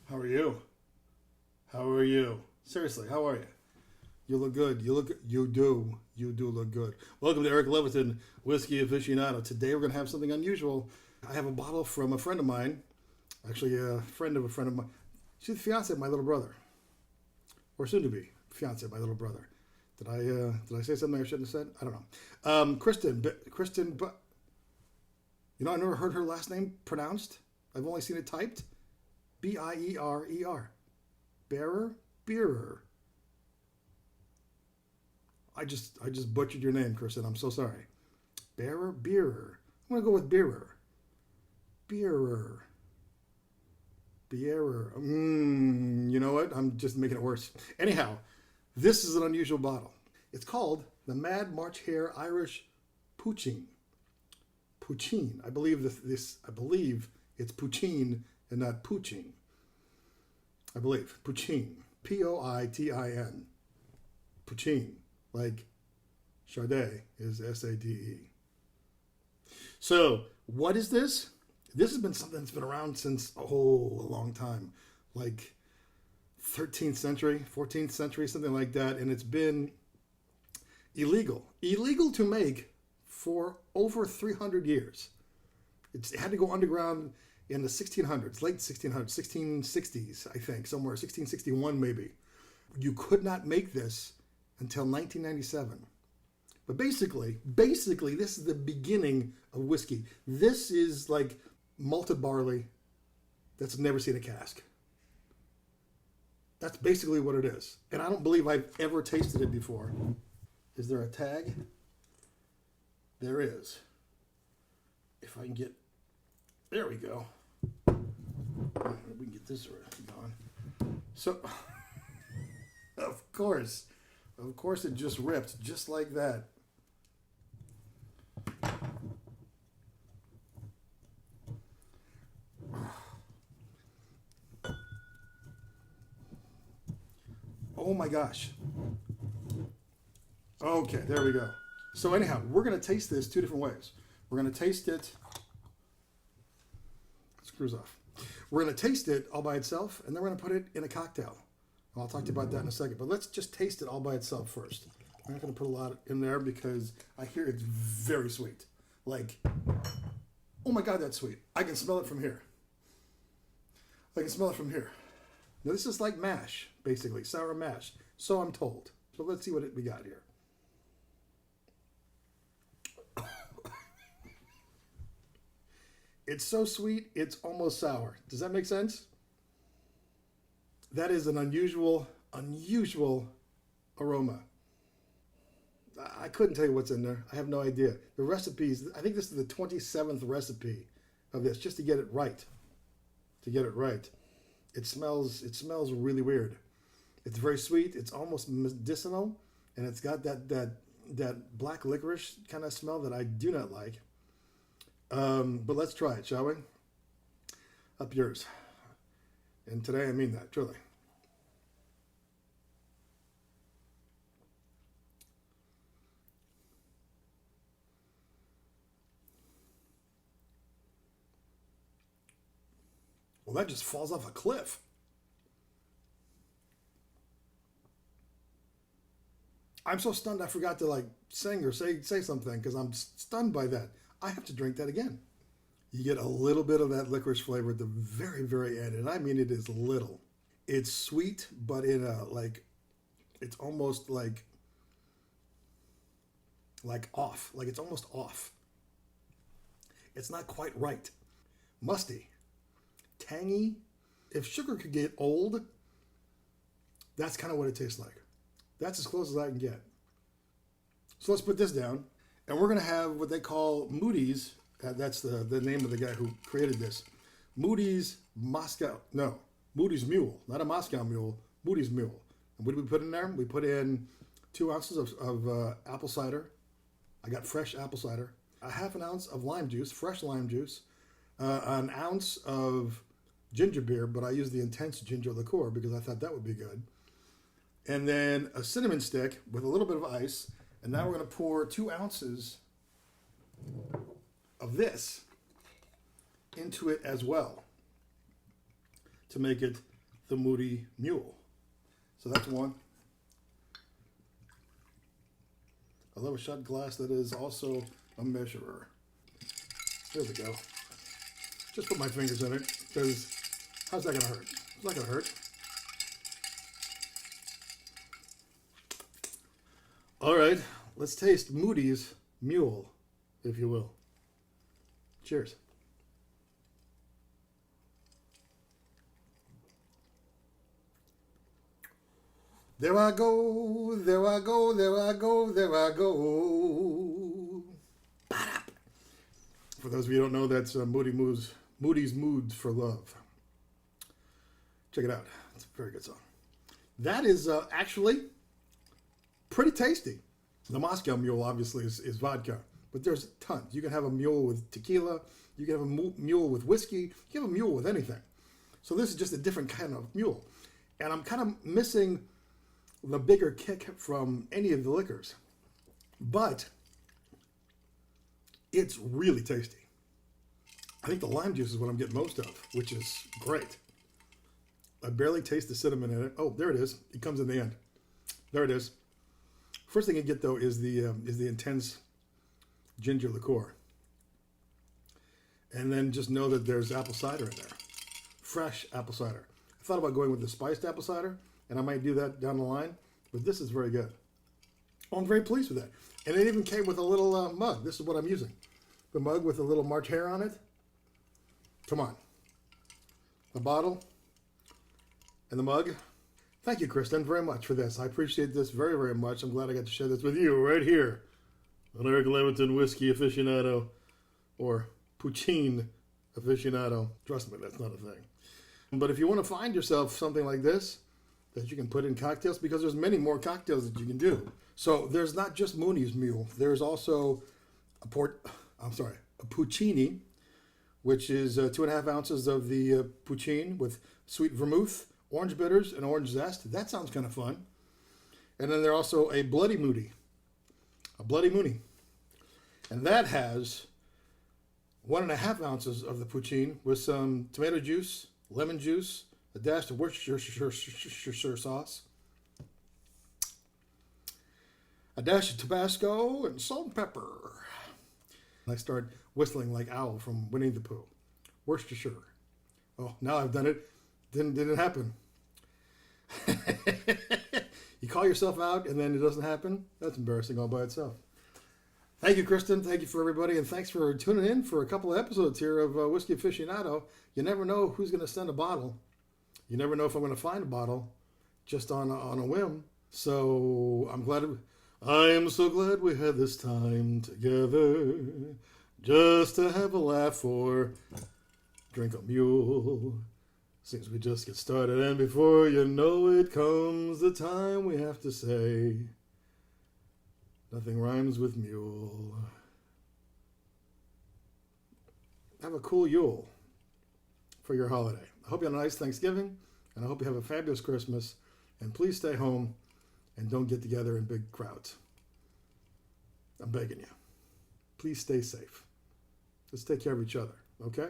How are you? How are you? Seriously, how are you? You look good. You do look good. Welcome to Eric Leviton, Whiskey Aficionado. Today we're going to have something unusual. I have a bottle from a friend of mine, actually a friend of a friend of mine. She's the fiance of my little brother, or soon to be fiance of my little brother. Did I say something I shouldn't have said? I don't know. Kristyn, but you know, I never heard her last name pronounced. I've only seen it typed. Bierer. Bierer. I just butchered your name, Kristyn. I'm so sorry. Bierer. I'm gonna go with Bierer. Bierer. You know what? I'm just making it worse. Anyhow, this is an unusual bottle. It's called the Mad March Hare Irish Poitin. Poitin. I believe it's Poitin and not Poitin. I believe. Poitin. Poitin. Poitin. Like Sade is Sade. So, what is this? This has been something that's been around since a long time. Like 13th century, 14th century, something like that. And it's been illegal. Illegal to make for over 300 years. It had to go underground in the 1600s, late 1600s, 1660s, I think, somewhere, 1661 maybe. You could not make this until 1997. But basically, this is the beginning of whiskey. This is like malted barley that's never seen a cask. That's basically what it is. And I don't believe I've ever tasted it before. Is there a tag? There is. If I can get... There we go. We can get this going. So, of course it just ripped, just like that. Oh my gosh. Okay, there we go. So anyhow, we're going to taste this two different ways. We're going to taste it... Screws off. We're going to taste it all by itself, and then we're going to put it in a cocktail. And I'll talk to you about that in a second. But let's just taste it all by itself first. I'm not going to put a lot in there because I hear it's very sweet. Like, oh my God, that's sweet. I can smell it from here. Now, this is like mash, basically, sour mash. So I'm told. So let's see what we got here. It's so sweet, it's almost sour. Does that make sense? That is an unusual aroma. I couldn't tell you what's in there. I have no idea. The recipes, I think this is the 27th recipe of this, just to get it right. It smells really weird. It's very sweet. It's almost medicinal, and it's got that black licorice kind of smell that I do not like. But let's try it, shall we? Up yours. And today I mean that, truly. Well, that just falls off a cliff. I'm so stunned I forgot to like sing or say something because I'm stunned by that. I have to drink that again. You get a little bit of that licorice flavor at the very, very end. And I mean, it is little. It's sweet, but in a, like, it's almost like off. Like, it's almost off. It's not quite right. Musty. Tangy. If sugar could get old, that's kind of what it tastes like. That's as close as I can get. So let's put this down. And we're going to have what they call Moody's. That's the name of the guy who created this. Moody's Mule. Not a Moscow Mule. Moody's Mule. And what did we put in there? We put in 2 ounces of apple cider. I got fresh apple cider. A half an ounce of lime juice, fresh lime juice. An ounce of ginger beer, but I used the intense ginger liqueur because I thought that would be good. And then a cinnamon stick with a little bit of ice. And now we're going to pour 2 ounces of this into it as well to make it the Mooney Mule. So that's one. I love a shot glass that is also a measurer. There we go. Just put my fingers in it, because how's that gonna hurt? It's not gonna hurt. All right, let's taste Mooney's Mule, if you will. Cheers. There I go, there I go, there I go, there I go. For those of you who don't know, that's Moody's Moods for Love. Check it out. It's a very good song. That is actually pretty tasty. The Moscow Mule, obviously, is vodka, but there's tons. You can have a mule with tequila. You can have a mule with whiskey. You can have a mule with anything. So this is just a different kind of mule. And I'm kind of missing the bigger kick from any of the liquors. But it's really tasty. I think the lime juice is what I'm getting most of, which is great. I barely taste the cinnamon in it. Oh, there it is. It comes in the end. There it is. First thing you get, though, is the intense ginger liqueur. And then just know that there's apple cider in there. Fresh apple cider. I thought about going with the spiced apple cider, and I might do that down the line, but this is very good. Oh, I'm very pleased with that. And it even came with a little mug. This is what I'm using. The mug with a little March Hare on it. Come on. The bottle and the mug. Thank you, Kristyn, very much for this. I appreciate this very, very much. I'm glad I got to share this with you right here on Eric Leviton Whiskey Aficionado, or Poitin Aficionado. Trust me, that's not a thing. But if you want to find yourself something like this that you can put in cocktails, because there's many more cocktails that you can do. So there's not just Mooney's Mule. There's also a Poitin, which is 2.5 ounces of the Poitin with sweet vermouth, orange bitters, and orange zest. That sounds kind of fun. And then there's also a Bloody Mooney. A Bloody Mooney. And that has 1.5 ounces of the Poitin with some tomato juice, lemon juice, a dash of Worcestershire sauce, a dash of Tabasco, and salt and pepper. And I start whistling like Owl from Winnie the Pooh. Worcestershire. Oh, now I've done it. Didn't happen. You call yourself out and then it doesn't happen? That's embarrassing all by itself. Thank you, Kristyn. Thank you for everybody. And thanks for tuning in for a couple of episodes here of Whiskey Aficionado. You never know who's going to send a bottle. You never know if I'm going to find a bottle just on a whim. So I am so glad we had this time together just to have a laugh or drink a mule. Seems we just get started, and before you know it comes the time we have to say, nothing rhymes with mule. Have a cool Yule for your holiday. I hope you have a nice Thanksgiving, and I hope you have a fabulous Christmas, and please stay home and don't get together in big crowds. I'm begging you. Please stay safe. Let's take care of each other, okay?